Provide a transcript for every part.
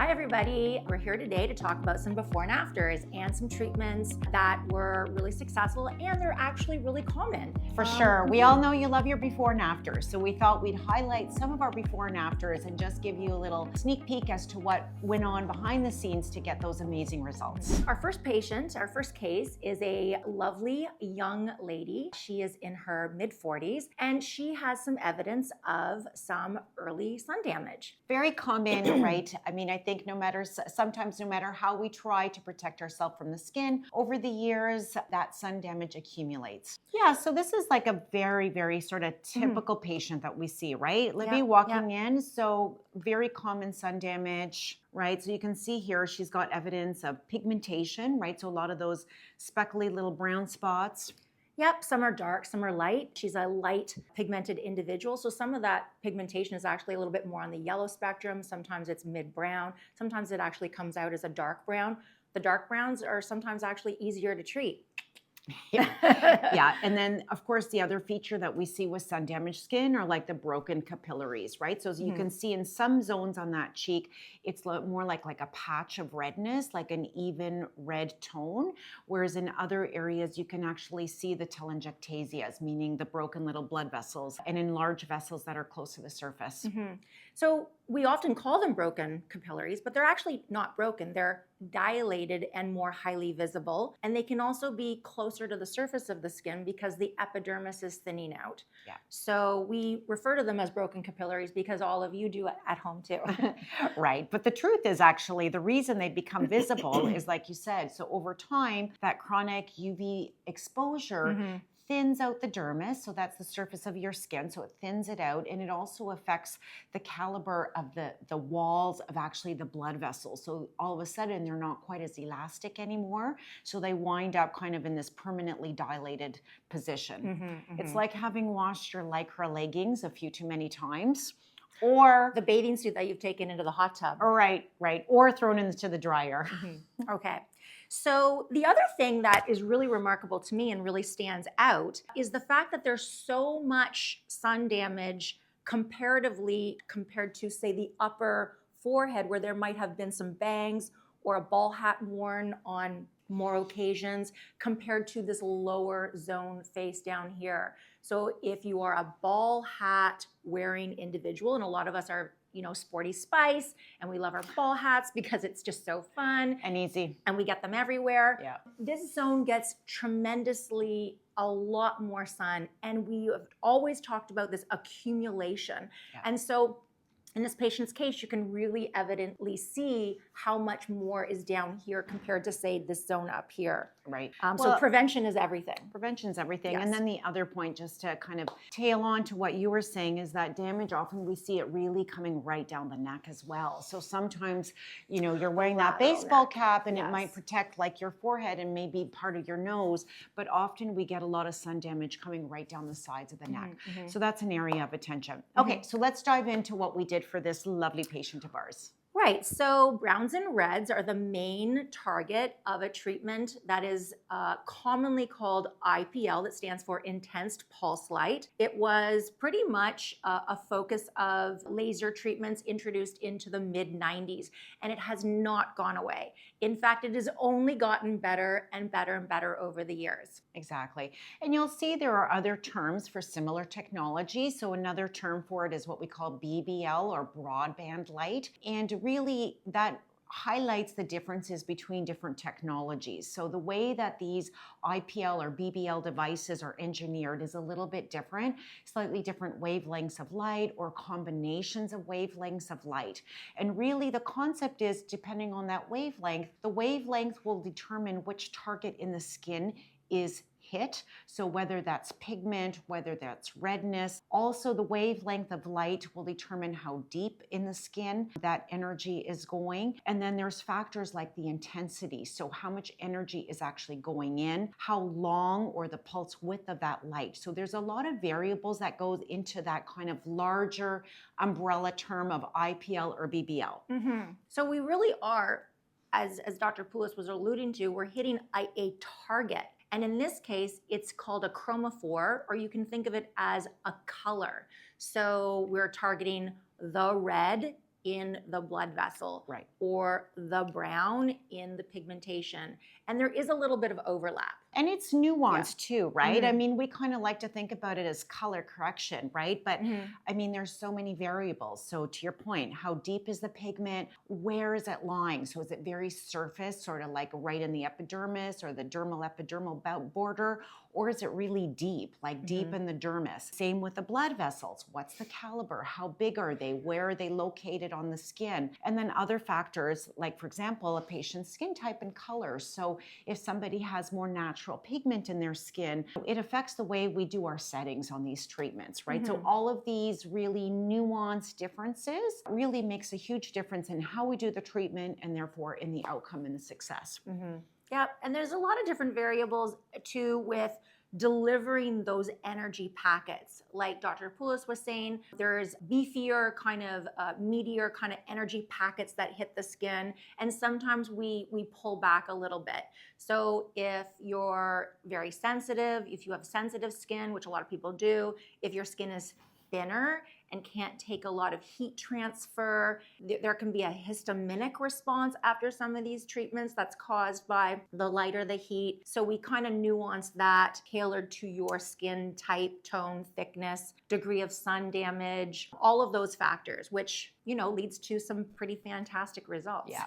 Hi everybody, we're here today to talk about some before and afters and some treatments that were really successful and they're actually really common. For sure. We all know you love your before and afters, so we thought we'd highlight some of our before and afters and just give you a little sneak peek as to what went on behind the scenes to get those amazing results. Our first patient, our first case is a lovely young lady. She is in her mid-40s and she has some evidence of some early sun damage. Very common, right? I mean, I think sometimes no matter how we try to protect ourselves from the skin, over the years, that sun damage accumulates. Yeah, so this is like a very, very sort of typical patient that we see, right? Libby walking in, so very common sun damage, right? So you can see here, she's got evidence of pigmentation, right? So a lot of those speckly little brown spots. Yep, some are dark, some are light. She's a light pigmented individual. So some of that pigmentation is actually a little bit more on the yellow spectrum. Sometimes it's mid-brown. Sometimes it actually comes out as a dark brown. The dark browns are sometimes actually easier to treat. Yeah, and then of course the other feature that we see with sun damaged skin are like the broken capillaries, right? So as you can see in some zones on that cheek, it's more like a patch of redness, like an even red tone, whereas in other areas you can actually see the telangiectasias, meaning the broken little blood vessels and enlarged vessels that are close to the surface. So we often call them broken capillaries, but they're actually not broken. They're dilated and more highly visible. And they can also be closer to the surface of the skin because the epidermis is thinning out. Yeah. So we refer to them as broken capillaries because all of you do it at home too. Right. But the truth is actually the reason they become visible is like you said. So over time, that chronic UV exposure thins out the dermis, so that's the surface of your skin, so it thins it out, and it also affects the caliber of the walls of actually the blood vessels. So all of a sudden, they're not quite as elastic anymore, so they wind up kind of in this permanently dilated position. It's like having washed your Lycra leggings a few too many times, or the bathing suit that you've taken into the hot tub. Right, or thrown into the dryer. Okay. So the other thing that is really remarkable to me and really stands out is the fact that there's so much sun damage comparatively compared to, say, the upper forehead where there might have been some bangs or a ball hat worn on more occasions compared to this lower zone face down here. So if you are a ball hat wearing individual, and a lot of us are, you know, sporty spice, and we love our ball hats because it's just so fun and easy, and we get them everywhere. Yeah. This zone gets tremendously a lot more sun, and we have always talked about this accumulation. Yeah. And so in this patient's case, you can really evidently see how much more is down here compared to, say, this zone up here. Right. So prevention is everything. Prevention's everything. Yes. And then the other point, just to kind of tail on to what you were saying, is that damage, often we see it really coming right down the neck as well. So sometimes, you know, you're wearing that baseball cap and it might protect like your forehead and maybe part of your nose, but often we get a lot of sun damage coming right down the sides of the neck. So that's an area of attention. Okay, so let's dive into what we did for this lovely patient of ours. Right, so browns and reds are the main target of a treatment that is commonly called IPL, that stands for Intense Pulse Light. It was pretty much a focus of laser treatments introduced into the mid-90s, and it has not gone away. In fact, it has only gotten better and better and better over the years. Exactly. And you'll see there are other terms for similar technology. So another term for it is what we call BBL, or broadband light. And really that highlights the differences between different technologies. So the way that these IPL or BBL devices are engineered is a little bit different, slightly different wavelengths of light or combinations of wavelengths of light. And really the concept is, depending on that wavelength, the wavelength will determine which target in the skin is hit. So whether that's pigment, whether that's redness, also the wavelength of light will determine how deep in the skin that energy is going. And then there's factors like the intensity. So how much energy is actually going in, how long, or the pulse width of that light. So there's a lot of variables that goes into that kind of larger umbrella term of IPL or BBL. So we really are, as Dr. Poulos was alluding to, we're hitting a target. And in this case, it's called a chromophore, or you can think of it as a color. So we're targeting the red in the blood vessel, Right. or the brown in the pigmentation. And there is a little bit of overlap. And it's nuanced too, right? I Mhm. mean, we kind of like to think about it as color correction, right? But I mean, there's so many variables. So to your point, how deep is the pigment? Where is it lying? So is it very surface, sort of like right in the epidermis or the dermal epidermal border? Or is it really deep, like deep in the dermis? Same with the blood vessels. What's the caliber? How big are they? Where are they located on the skin? And then other factors, like for example, a patient's skin type and color. So if somebody has more natural pigment in their skin, it affects the way we do our settings on these treatments, right? So all of these really nuanced differences really makes a huge difference in how we do the treatment and therefore in the outcome and the success. Yep, and there's a lot of different variables too with delivering those energy packets. Like Dr. Poulos was saying, there's beefier, kind of meatier kind of energy packets that hit the skin, and sometimes we pull back a little bit. So if you're very sensitive, if you have sensitive skin, which a lot of people do, if your skin is thinner and can't take a lot of heat transfer, there can be a histaminic response after some of these treatments that's caused by the lighter the heat. So we kind of nuance that, tailored to your skin type, tone, thickness, degree of sun damage, all of those factors, which, you know, leads to some pretty fantastic results. Yeah.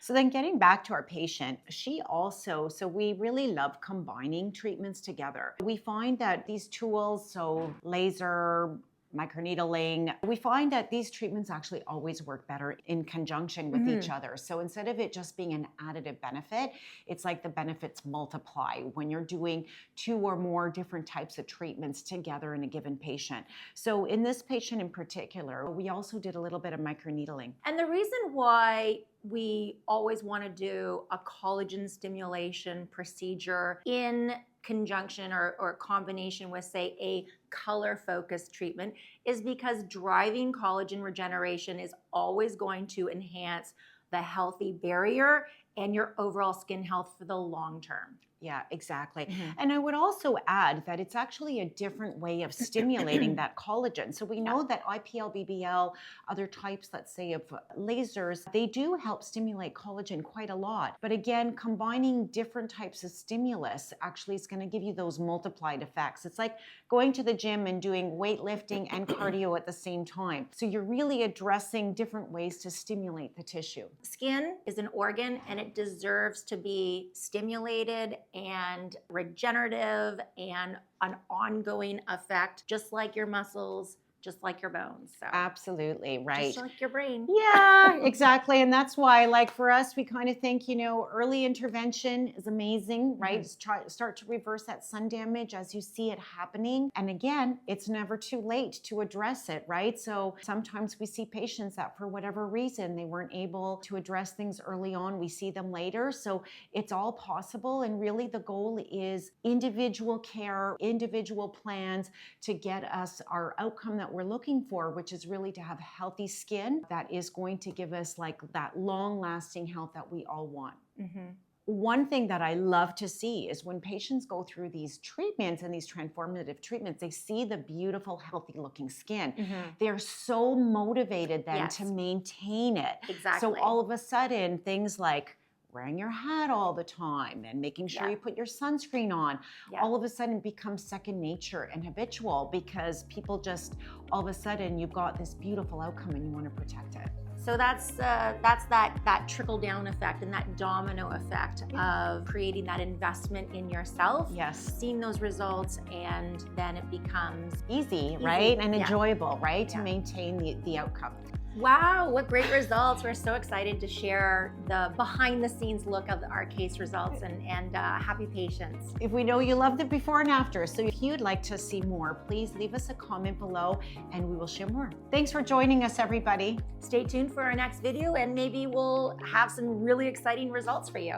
So then getting back to our patient, she also, so we really love combining treatments together. We find that these tools, so laser, microneedling, we find that these treatments actually always work better in conjunction with each other. So instead of it just being an additive benefit, it's like the benefits multiply when you're doing 2 or more different types of treatments together in a given patient. So in this patient in particular, we also did a little bit of microneedling. And the reason why we always want to do a collagen stimulation procedure in conjunction or combination with, say, a color-focused treatment is because driving collagen regeneration is always going to enhance the healthy barrier and your overall skin health for the long term. Yeah, exactly. And I would also add that it's actually a different way of stimulating that collagen. So we know that IPL, BBL, other types, let's say, of lasers, they do help stimulate collagen quite a lot. But again, combining different types of stimulus actually is going to give you those multiplied effects. It's like going to the gym and doing weightlifting and cardio at the same time. So you're really addressing different ways to stimulate the tissue. Skin is an organ and it deserves to be stimulated and regenerative and an ongoing effect, just like your muscles, just like your bones. So Absolutely, right. just like your brain. Yeah, exactly. And that's why, like for us, we kind of think, you know, early intervention is amazing, right? Start to reverse that sun damage as you see it happening. And again, it's never too late to address it, right? So sometimes we see patients that for whatever reason, they weren't able to address things early on. We see them later. So it's all possible. And really the goal is individual care, individual plans to get us our outcome that we're looking for, which is really to have healthy skin that is going to give us like that long-lasting health that we all want. One thing that I love to see is when patients go through these treatments and these transformative treatments, they see the beautiful, healthy looking skin. They're so motivated then to maintain it. Exactly. So all of a sudden, things like wearing your hat all the time and making sure you put your sunscreen on, all of a sudden becomes second nature and habitual because people just, all of a sudden, you've got this beautiful outcome and you want to protect it. So that's that trickle down effect and that domino effect of creating that investment in yourself. Yes. Seeing those results, and then it becomes Easy, right? And enjoyable, right? To maintain the outcome. Wow, what great results. We're so excited to share the behind the scenes look of our case results and happy patients. If we know you loved the before and after, so if you'd like to see more, please leave us a comment below and we will share more. Thanks for joining us, everybody. Stay tuned for our next video and maybe we'll have some really exciting results for you.